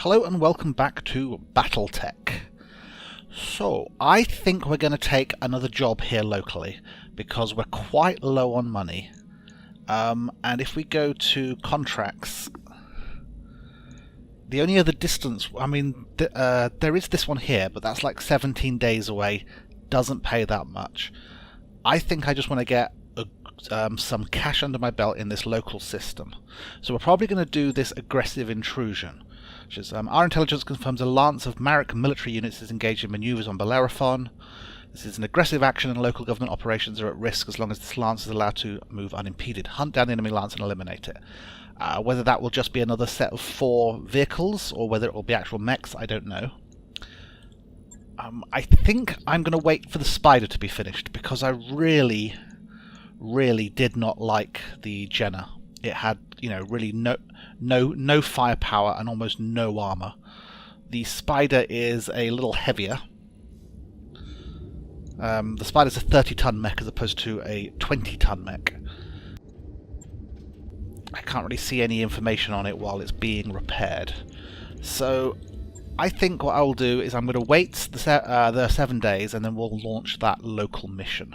Hello and welcome back to Battletech. So, I think we're going to take another job here locally, because we're quite low on money. And if we go to contracts, the only other distance, I mean, there is this one here, but that's like 17 days away, doesn't pay that much. I think I just want to get some cash under my belt in this local system. So we're probably going to do this aggressive intrusion. Which is, our intelligence confirms a lance of Marek military units is engaged in maneuvers on Bellerophon. This is an aggressive action and local government operations are at risk as long as this lance is allowed to move unimpeded. Hunt down the enemy lance and eliminate it. Whether that will just be another set of 4 vehicles or whether it will be actual mechs, I don't know. I think I'm going to wait for the spider to be finished because I really did not like the Jenner. It had, you know, really no firepower and almost no armor. The spider is a little heavier. The spider's a 30-ton mech as opposed to a 20-ton mech. I can't really see any information on it while it's being repaired. So I think what I'll do is I'm going to wait the 7 days and then we'll launch that local mission.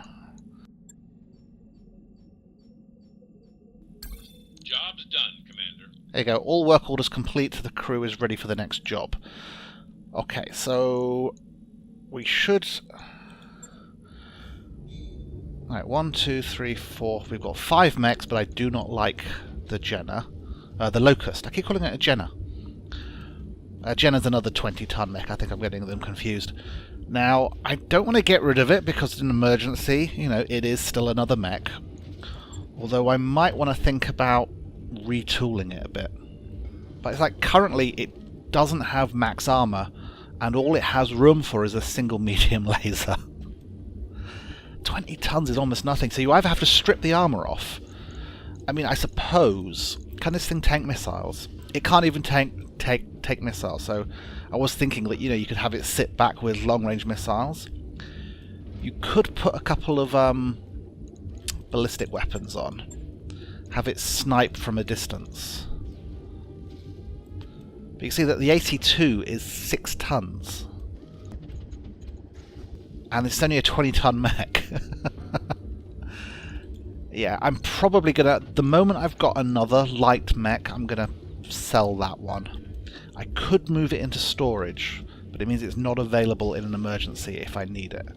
Job's done, Commander. There you go. All work orders complete. The crew is ready for the next job. Okay, so we should... Right, 1, 2, 3, 4. We've got 5 mechs, but I do not like the Jenner. The Locust. I keep calling it a Jenner. Jenner's another 20-ton mech. I think I'm getting them confused. Now, I don't want to get rid of it because it's an emergency. You know, it is still another mech. Although I might want to think about retooling it a bit. But it's like currently it doesn't have max armor and all it has room for is a single medium laser. 20 tons is almost nothing, so you either have to strip the armor off. I mean, I suppose, can this thing tank missiles? It can't even take missiles, so I was thinking that, you know, you could have it sit back with long-range missiles. You could put a couple of ballistic weapons on. Have it snipe from a distance. But you can see that the 82 is 6 tons. And it's only a 20-ton mech. Yeah, I'm probably gonna... The moment I've got another light mech, I'm gonna sell that one. I could move it into storage, but it means it's not available in an emergency if I need it.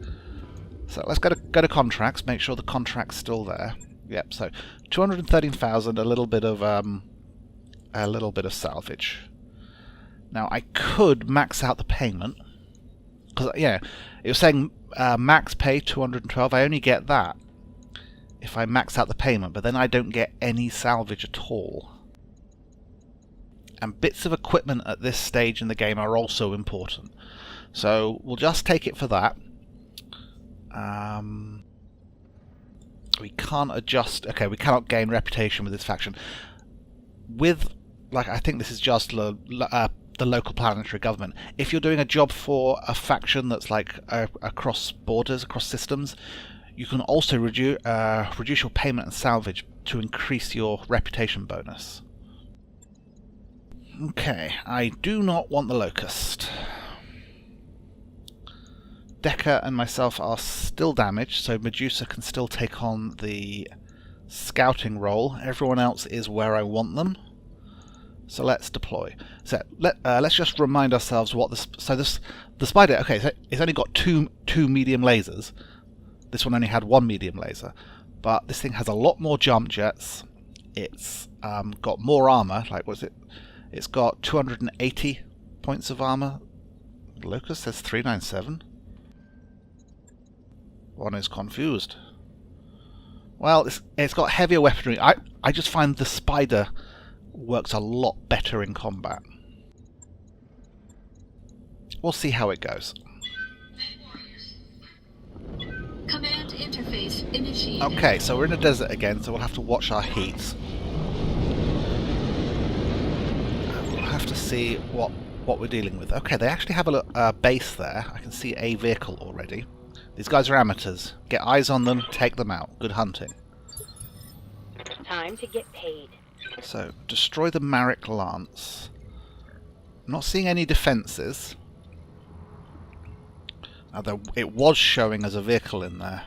So let's go to contracts, make sure the contract's still there. Yep, so 213,000, a little bit of salvage. Now I could max out the payment because yeah, it was saying max pay 212. I only get that if I max out the payment, but then I don't get any salvage at all. And bits of equipment at this stage in the game are also important, so we'll just take it for that. We can't adjust... Okay, we cannot gain reputation with this faction. With, like, I think this is just the local planetary government. If you're doing a job for a faction that's, like, across borders, across systems, you can also reduce your payment and salvage to increase your reputation bonus. Okay, I do not want the Locust. Decker and myself are still damaged, so Medusa can still take on the scouting role. Everyone else is where I want them. So let's deploy. So let's just remind ourselves what this. So the spider. Okay, so it's only got two medium lasers. This one only had 1 medium laser, but this thing has a lot more jump jets. It's got more armor. Like, what's it? It's got 280 points of armor. Locust says 397. One is confused. Well, it's got heavier weaponry. I just find the spider works a lot better in combat. We'll see how it goes. Command interface initiated. Okay, so we're in a desert again, so we'll have to watch our heat. We'll have to see what we're dealing with. Okay, they actually have a base there. I can see a vehicle already. These guys are amateurs. Get eyes on them, take them out. Good hunting. Time to get paid. So, destroy the Marek Lance. I'm not seeing any defences. Although it was showing as a vehicle in there.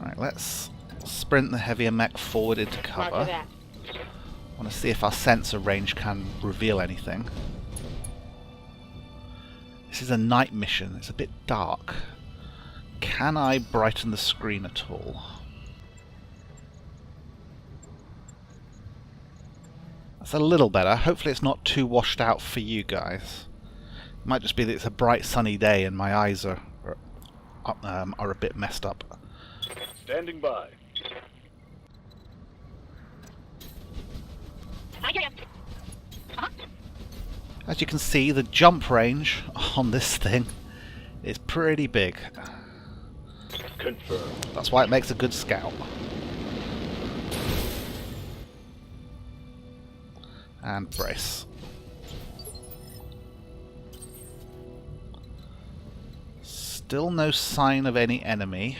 Alright, let's sprint the heavier mech forward into cover. I want to see if our sensor range can reveal anything. This is a night mission. It's a bit dark. Can I brighten the screen at all? That's a little better. Hopefully it's not too washed out for you guys. It might just be that it's a bright sunny day and my eyes are a bit messed up. Standing by. As you can see, the jump range on this thing is pretty big. Confirmed. That's why it makes a good scout. And brace. Still no sign of any enemy.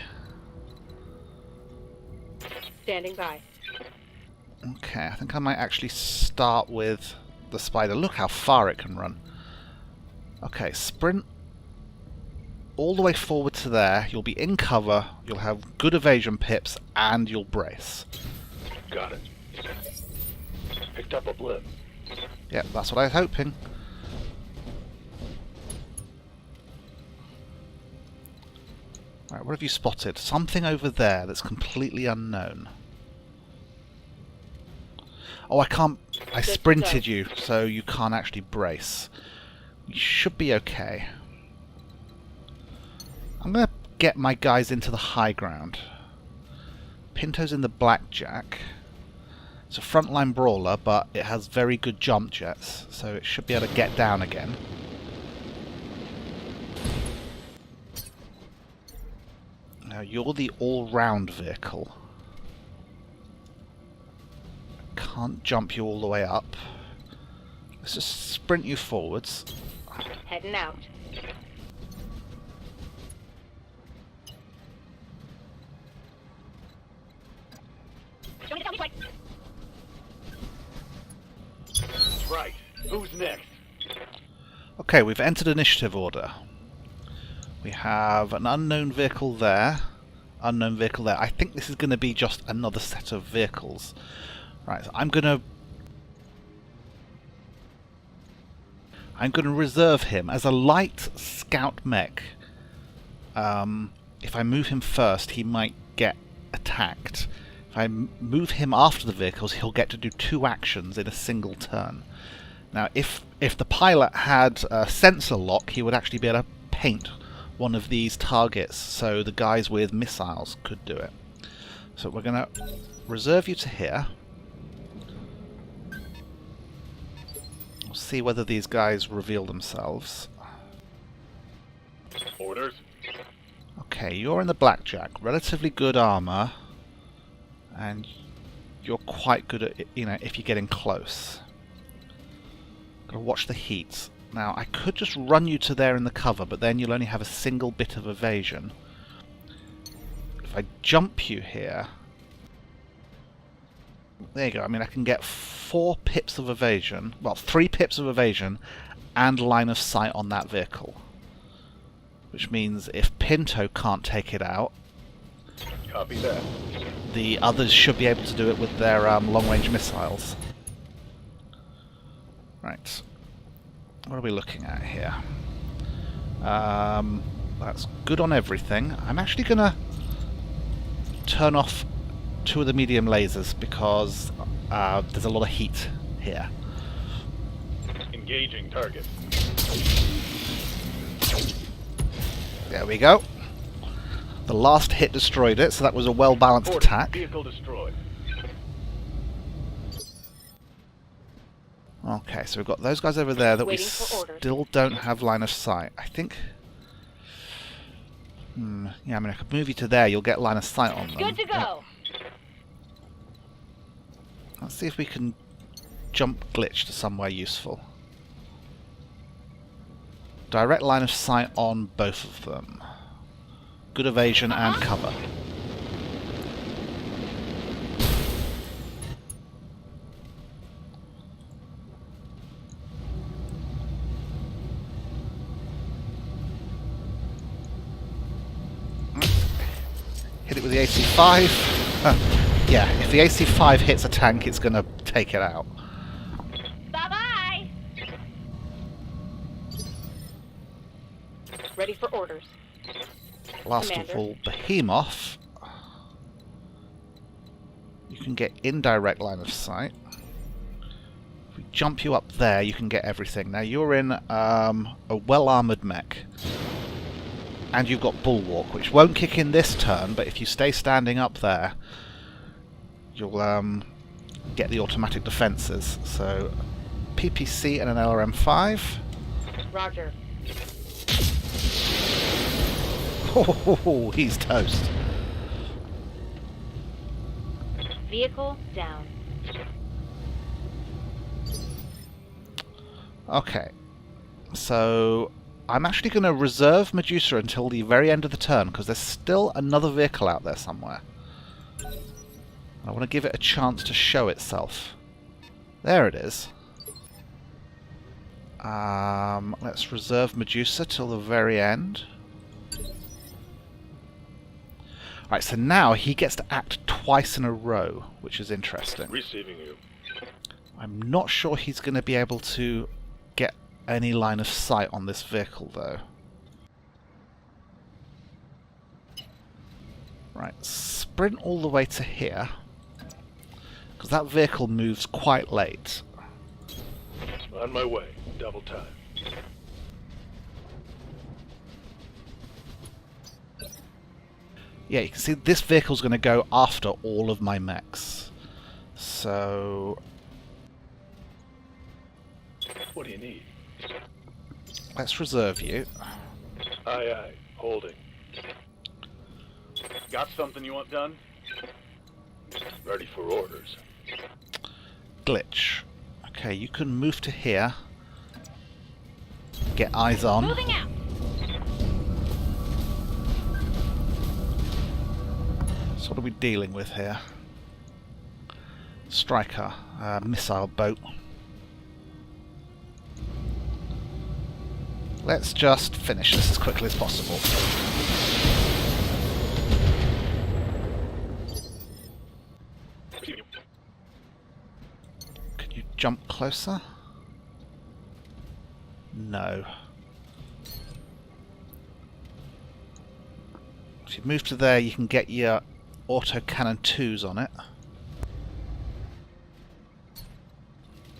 Standing by. Okay, I think I might actually start with the spider. Look how far it can run. Okay, sprint all the way forward to there. You'll be in cover, you'll have good evasion pips, and you'll brace. Got it. Picked up a blip. Yep, that's what I was hoping. Right, what have you spotted? Something over there that's completely unknown. Oh, I can't... I sprinted you, so you can't actually brace. You should be okay. I'm going to get my guys into the high ground. Pinto's in the blackjack. It's a frontline brawler, but it has very good jump jets, so it should be able to get down again. Now you're the all-round vehicle. Can't jump you all the way up. Let's just sprint you forwards. Heading out. Right. Who's next? Okay, we've entered initiative order. We have an unknown vehicle there. Unknown vehicle there. I think this is going to be just another set of vehicles. Right, so I'm going to reserve him as a light scout mech. If I move him first, he might get attacked. If I move him after the vehicles, he'll get to do 2 actions in a single turn. Now, if the pilot had a sensor lock, he would actually be able to paint one of these targets, so the guys with missiles could do it. So we're going to reserve you to here. We'll see whether these guys reveal themselves. Orders. Okay, you're in the blackjack. Relatively good armor. And you're quite good at, you know, if you're getting close. Gotta watch the heat. Now, I could just run you to there in the cover, but then you'll only have a single bit of evasion. If I jump you here... There you go. I mean, I can get 4 pips of evasion. Well, 3 pips of evasion and line of sight on that vehicle. Which means if Pinto can't take it out, Copy that. the others should be able to do it with their long-range missiles. Right. What are we looking at here? That's good on everything. I'm actually going to turn off 2 of the medium lasers because there's a lot of heat here. Engaging target. There we go. The last hit destroyed it, so that was a well-balanced Order. attack. Vehicle destroyed. Okay, so we've got those guys over there that we Waiting for orders. still don't have line of sight. I think... yeah, I mean, I could move you to there, you'll get line of sight on them. Good to go. Let's see if we can jump glitch to somewhere useful. Direct line of sight on both of them. Good evasion and cover. with the AC-5. Yeah, if the AC-5 hits a tank, it's going to take it out. Bye-bye! Ready for orders. Last Commander. of all, Behemoth. You can get indirect line of sight. If we jump you up there, you can get everything. Now you're in a well-armoured mech. And you've got Bulwark, which won't kick in this turn, but if you stay standing up there, you'll get the automatic defences. So, PPC and an LRM-5. Roger. Oh, he's toast. Vehicle down. Okay. So, I'm actually going to reserve Medusa until the very end of the turn, because there's still another vehicle out there somewhere. I want to give it a chance to show itself. There it is. Let's reserve Medusa till the very end. Right, so now he gets to act twice in a row, which is interesting. Receiving you. I'm not sure he's going to be able to get any line of sight on this vehicle, though. Right, sprint all the way to here, because that vehicle moves quite late. On my way. Double time. Yeah, you can see this vehicle's going to go after all of my mechs. So What do you need? let's reserve you. Aye, aye. Holding. Got something you want done? Ready for orders. Glitch. Okay, you can move to here. Get eyes on. Moving out. So what are we dealing with here? Striker, missile boat. Let's just finish this as quickly as possible. Can you jump closer? No. If you move to there, you can get your auto cannon 2s on it.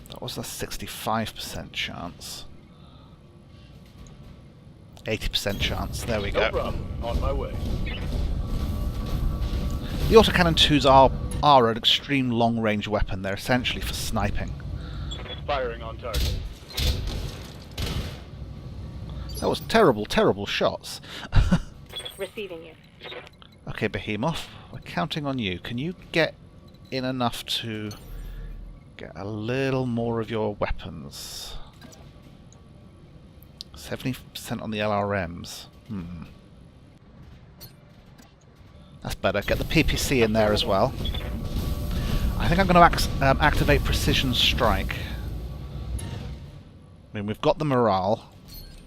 That was a 65% chance. 80% chance. There we No go. problem. On my way. The autocannon 2s are an extreme long-range weapon. They're essentially for sniping. Firing on target. That was terrible, terrible shots. Receiving you. Okay, Behemoth, we're counting on you. Can you get in enough to get a little more of your weapons? 70% on the LRMs. That's better. Get the PPC in there as well. I think I'm going to activate Precision Strike. I mean, we've got the morale.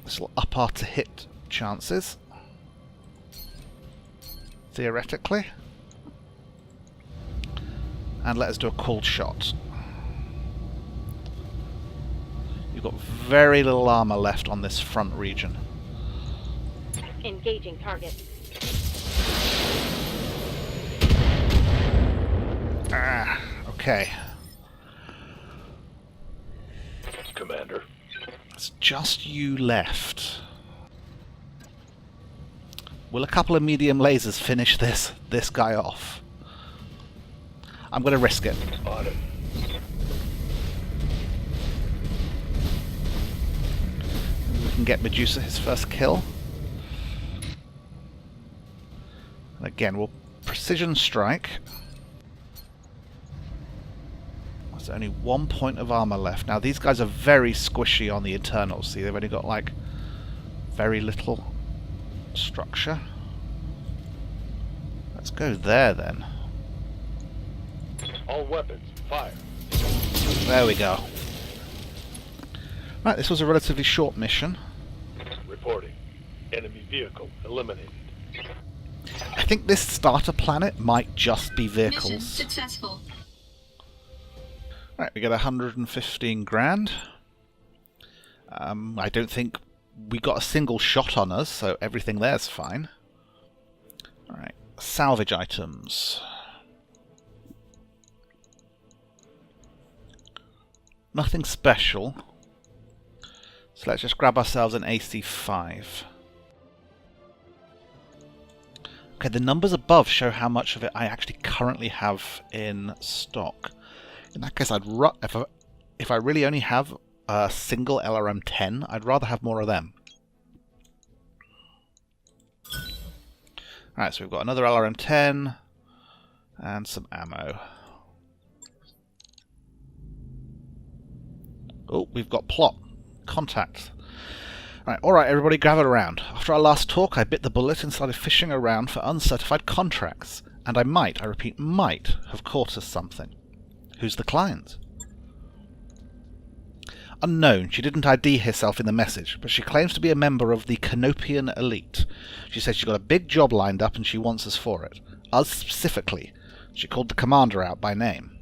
This will up our to-hit chances. Theoretically. And let us do a cold shot. You've got very little armor left on this front region. Engaging target. Okay. Commander. It's just you left. Will a couple of medium lasers finish this guy off? I'm going to risk it. On it. We can get Medusa his first kill. And again, we'll precision strike. There's only 1 point of armor left. Now these guys are very squishy on the internals. See, they've only got like very little structure. Let's go there then. All weapons. Fire. There we go. Right, this was a relatively short mission. Reporting. Enemy vehicle eliminated. think this starter planet might just be Mission vehicles. successful. Right, we get 115 grand. I don't think we got a single shot on us, so everything there's fine. Alright, salvage items. Nothing special. So let's just grab ourselves an AC5. Okay, the numbers above show how much of it I actually currently have in stock. In that case, if I really only have a single LRM-10, I'd rather have more of them. Alright, so we've got another LRM-10 and some ammo. Oh, we've got plot. Contact. Alright, everybody gather around. After our last talk, I bit the bullet and started fishing around for uncertified contracts. And I might, I repeat, might have caught us something. Who's the client? Unknown. She didn't ID herself in the message, but she claims to be a member of the Canopian elite. She says she's got a big job lined up and she wants us for it. Us specifically. She called the commander out by name.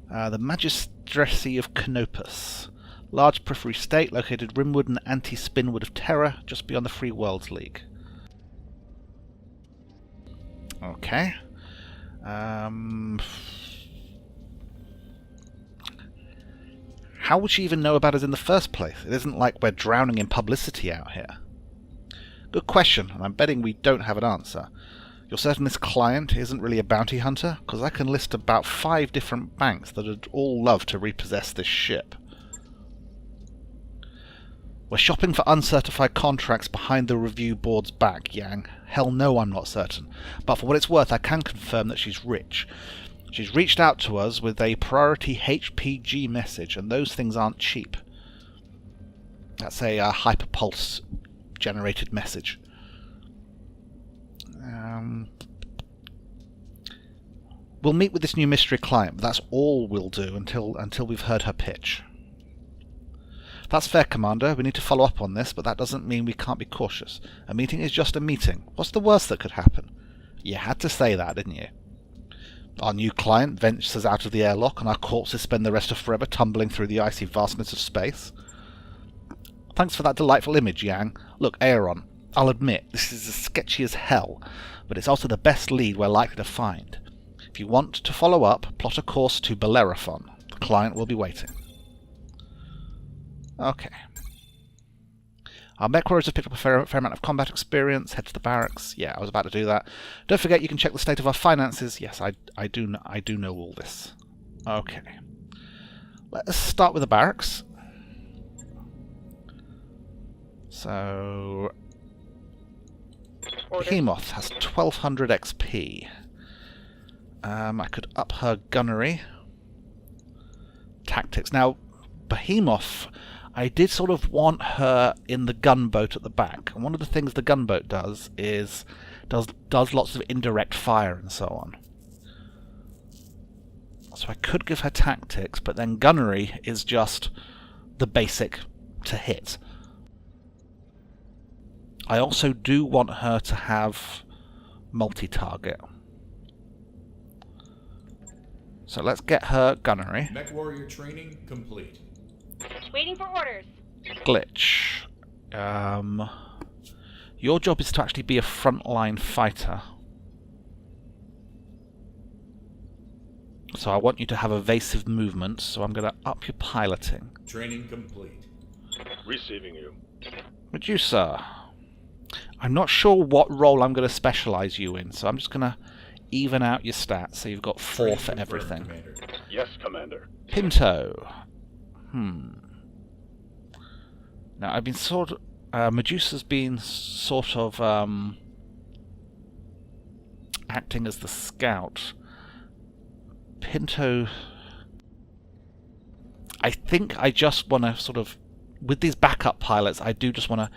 The Magistracy of Canopus. Large periphery state located rimward and anti-spinward of Terror, just beyond the Free Worlds League. Okay. How would she even know about us in the first place? It isn't like we're drowning in publicity out here. Good question, and I'm betting we don't have an answer. You're certain this client isn't really a bounty hunter? Because I can list about 5 different banks that would all love to repossess this ship. We're shopping for uncertified contracts behind the review board's back, Yang. Hell no, I'm not certain. But for what it's worth, I can confirm that she's rich. She's reached out to us with a priority HPG message, and those things aren't cheap. That's a hyperpulse generated message. We'll meet with this new mystery client, but that's all we'll do until we've heard her pitch. That's fair, Commander. We need to follow up on this, but that doesn't mean we can't be cautious. A meeting is just a meeting. What's the worst that could happen? You had to say that, didn't you? Our new client ventures out of the airlock, and our corpses spend the rest of forever tumbling through the icy vastness of space. Thanks for that delightful image, Yang. Look, Ayaron, I'll admit, this is as sketchy as hell, but it's also the best lead we're likely to find. If you want to follow up, plot a course to Bellerophon. The client will be waiting. Okay. Our MechWarriors have picked up a fair amount of combat experience. Head to the barracks. Yeah, I was about to do that. Don't forget you can check the state of our finances. Yes, I do know all this. Okay. Let us start with the barracks. So... Behemoth has 1200 XP. I could up her gunnery. Tactics. Now, Behemoth... I did sort of want her in the gunboat at the back. And one of the things the gunboat does is does lots of indirect fire and so on. So I could give her tactics, but then gunnery is just the basic to hit. I also do want her to have multi-target. So let's get her gunnery. MechWarrior training complete. Waiting for orders. Glitch. Your job is to actually be a frontline fighter. So I want you to have evasive movements, so I'm going to up your piloting. Training complete. Receiving you. Medusa. I'm not sure what role I'm going to specialize you in, so I'm just going to even out your stats, so you've got 4 Training for confirmed, everything. Commander. Yes, Commander. Pinto. Now, I've been Medusa's been sort of acting as the scout. Pinto... I think I just want to sort of... With these backup pilots, I do just want to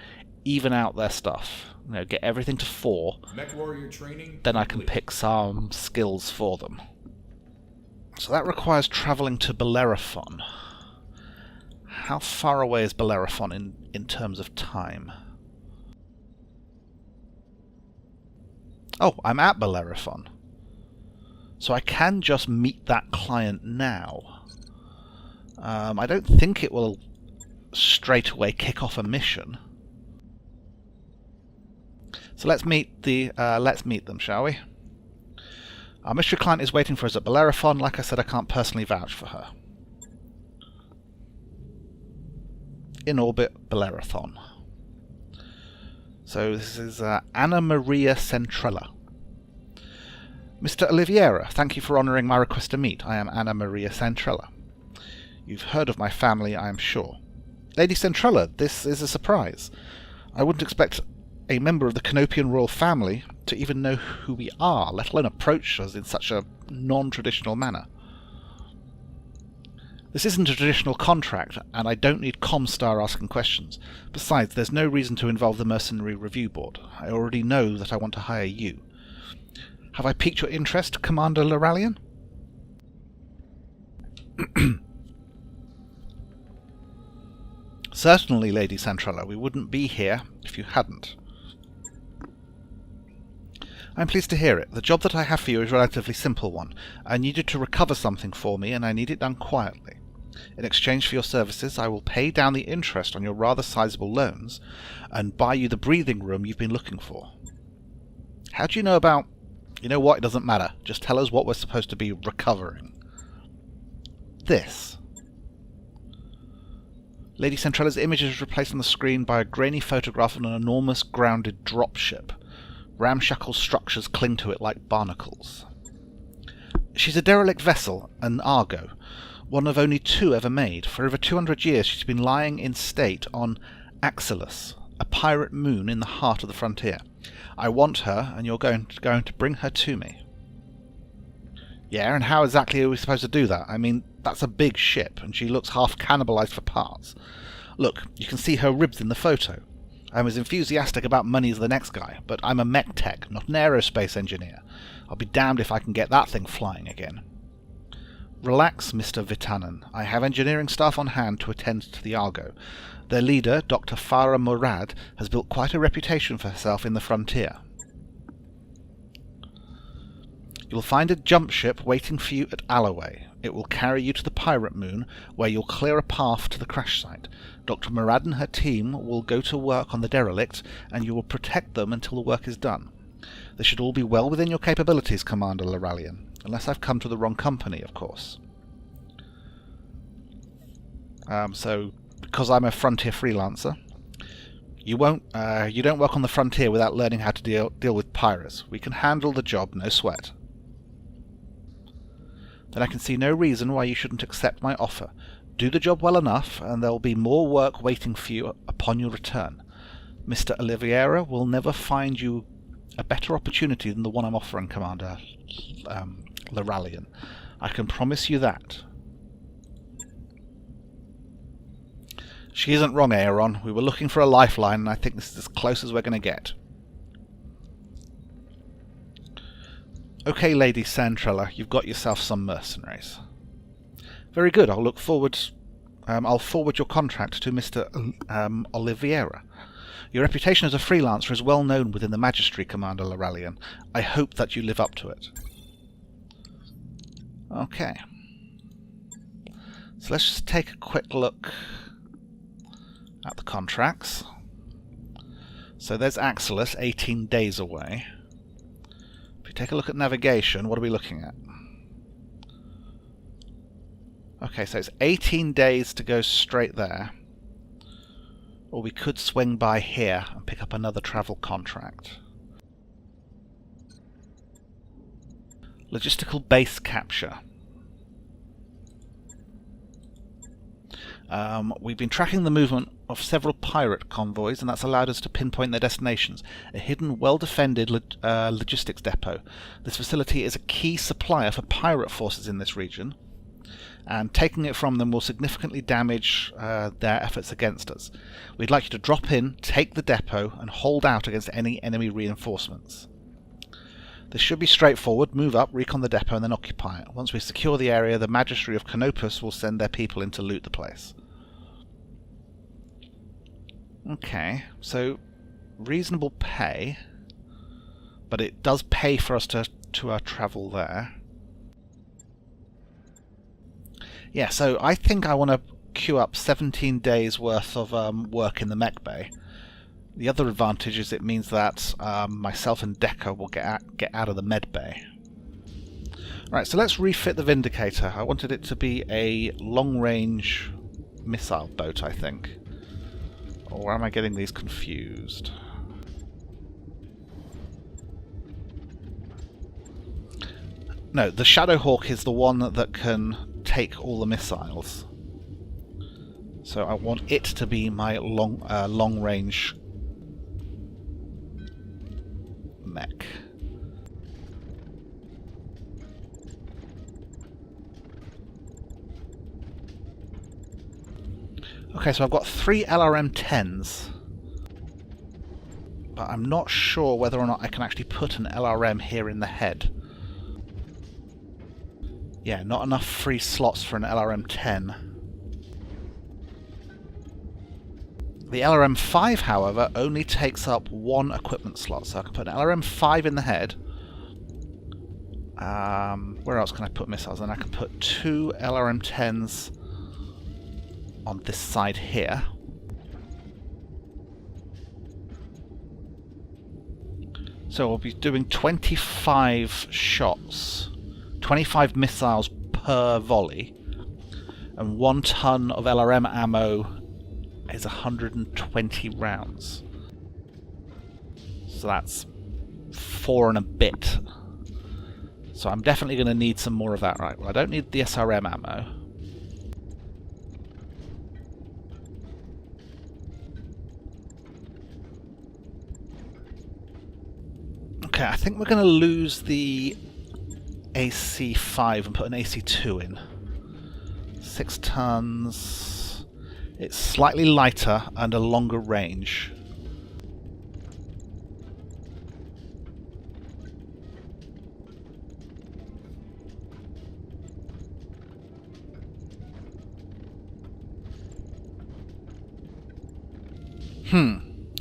even out their stuff. You know, get everything to 4. MechWarrior training Then I can complete. pick some skills for them. So that requires travelling to Bellerophon. How far away is Bellerophon in terms of time? Oh, I'm at Bellerophon. So I can just meet that client now. I don't think it will straight away kick off a mission. So let's meet them, shall we? Our mystery client is waiting for us at Bellerophon. Like I said, I can't personally vouch for her. In orbit, Bellerophon. So this is Anna Maria Centrella. Mr. Oliveira, thank you for honouring my request to meet. I am Anna Maria Centrella. You've heard of my family, I am sure. Lady Centrella, this is a surprise. I wouldn't expect a member of the Canopian royal family to even know who we are, let alone approach us in such a non-traditional manner. This isn't a traditional contract, and I don't need Comstar asking questions. Besides, there's no reason to involve the Mercenary Review Board. I already know that I want to hire you. Have I piqued your interest, Commander Loralian? Certainly, Lady Centrella. We wouldn't be here if you hadn't. I'm pleased to hear it. The job that I have for you is a relatively simple one. I need you to recover something for me, and I need it done quietly. In exchange for your services, I will pay down the interest on your rather sizable loans, and buy you the breathing room you've been looking for. How do you know about... You know what? It doesn't matter. Just tell us what we're supposed to be recovering. This. Lady Centrella's image is replaced on the screen by a grainy photograph of an enormous grounded dropship. Ramshackle structures cling to it like barnacles. She's a derelict vessel, an Argo, one of only 2 ever made. For over 200 years she's been lying in state on Axilus, a pirate moon in the heart of the frontier. I want her, and you're going to bring her to me. Yeah, and how exactly are we supposed to do that? I mean, that's a big ship, and she looks half cannibalized for parts. Look, you can see her ribs in the photo. I'm as enthusiastic about money as the next guy, but I'm a mech tech, not an aerospace engineer. I'll be damned if I can get that thing flying again. Relax, Mr. Vitanen. I have engineering staff on hand to attend to the Argo. Their leader, Dr. Farah Murad, has built quite a reputation for herself in the frontier. You'll find a jump ship waiting for you at Alloway. It will carry you to the pirate moon, where you'll clear a path to the crash site. Dr. Murad and her team will go to work on the derelict, and you will protect them until the work is done. This should all be well within your capabilities, Commander Loralian. Unless I've come to the wrong company, of course. So, because I'm a frontier freelancer, you don't work on the frontier without learning how to deal with pirates. We can handle the job, no sweat. Then I can see no reason why you shouldn't accept my offer. Do the job well enough, and there will be more work waiting for you upon your return. Mr. Oliveira will never find you a better opportunity than the one I'm offering, Commander Loralian. I can promise you that. She isn't wrong, Ayaron. We were looking for a lifeline, and I think this is as close as we're going to get. Okay, Lady Centrella, you've got yourself some mercenaries. Very good. I'll forward your contract to Mr. Oliveira. Your reputation as a freelancer is well known within the Magistry, Commander Loralian. I hope that you live up to it. Okay. So let's just take a quick look at the contracts. So there's Axilus, 18 days away. If you take a look at navigation, what are we looking at? Okay, so it's 18 days to go straight there. Or we could swing by here and pick up another travel contract. Logistical base capture. We've been tracking the movement of several pirate convoys, and that's allowed us to pinpoint their destinations. A hidden, well-defended logistics depot. This facility is a key supplier for pirate forces in this region, and taking it from them will significantly damage their efforts against us. We'd like you to drop in, take the depot, and hold out against any enemy reinforcements. This should be straightforward. Move up, recon the depot, and then occupy it. Once we secure the area, the Magistry of Canopus will send their people in to loot the place. Okay, so reasonable pay. but it does pay for us to travel there. Yeah, so I think I want to queue up 17 days worth of work in the mech bay. The other advantage is it means that myself and Decker will get out of the med bay. Right, so let's refit the Vindicator. I wanted it to be a long-range missile boat, I think. Or am I getting these confused? No, the Shadowhawk is the one that can take all the missiles. So I want it to be my long-range mech. Okay, so I've got 3 LRM-10s. But I'm not sure whether or not I can actually put an LRM here in the head. Yeah, not enough free slots for an LRM-10. The LRM-5, however, only takes up 1 equipment slot, so I can put an LRM-5 in the head. Where else can I put missiles? And I can put 2 LRM-10s on this side here. So we'll be doing 25 shots, 25 missiles per volley, and 1 ton of LRM ammo is 120 rounds. So that's 4 and a bit. So I'm definitely going to need some more of that. Right, well, I don't need the SRM ammo. Okay, I think we're going to lose the AC5 and put an AC2 in. 6 tons. It's slightly lighter and a longer range.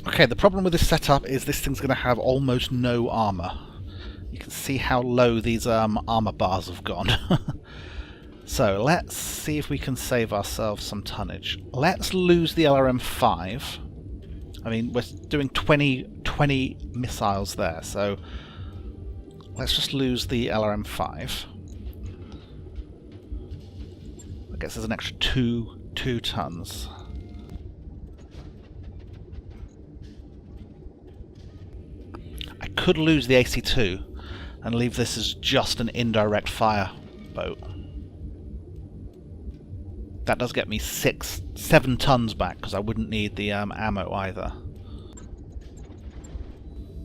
Okay, the problem with this setup is this thing's going to have almost no armor. You can see how low these armor bars have gone. So let's see if we can save ourselves some tonnage. Let's lose the LRM-5. I mean, we're doing 20 missiles there, so let's just lose the LRM-5. I guess there's an extra 2 tons. I could lose the AC2 and leave this as just an indirect fire boat. That does get me 7 tons back, because I wouldn't need the ammo either.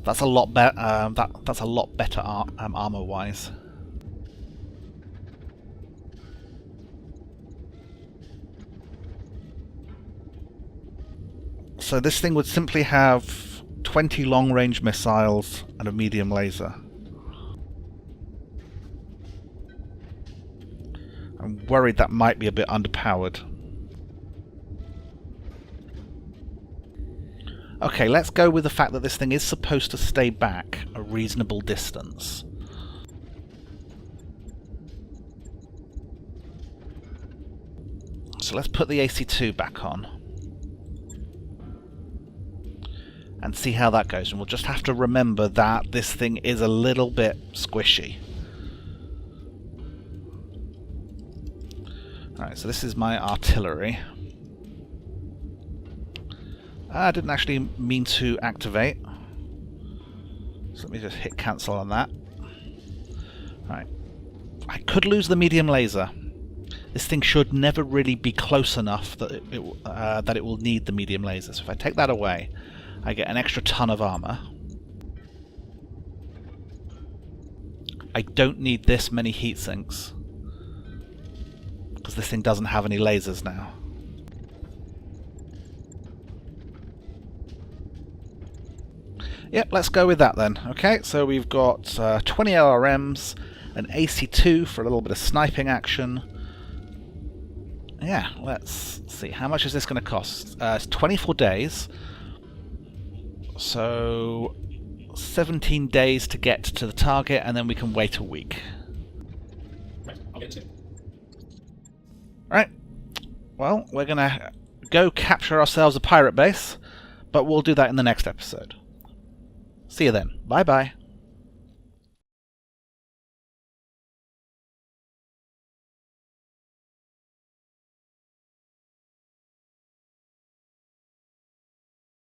That's a lot better. That's a lot better armor-wise. So this thing would simply have 20 long-range missiles and a medium laser. I'm worried that might be a bit underpowered. Okay, let's go with the fact that this thing is supposed to stay back a reasonable distance. So let's put the AC2 back on. And see how that goes. And we'll just have to remember that this thing is a little bit squishy. Alright, so this is my artillery. I didn't actually mean to activate. So let me just hit cancel on that. Alright. I could lose the medium laser. This thing should never really be close enough that it will need the medium laser. So if I take that away, I get an extra ton of armor. I don't need this many heat sinks, because this thing doesn't have any lasers now. Yep, let's go with that then. Okay, so we've got 20 LRMs, an AC2 for a little bit of sniping action. Yeah, let's see. How much is this going to cost? It's 24 days. So 17 days to get to the target, and then we can wait a week. Right, I'll get it. Right. Well, we're going to go capture ourselves a pirate base, but we'll do that in the next episode. See you then. Bye-bye.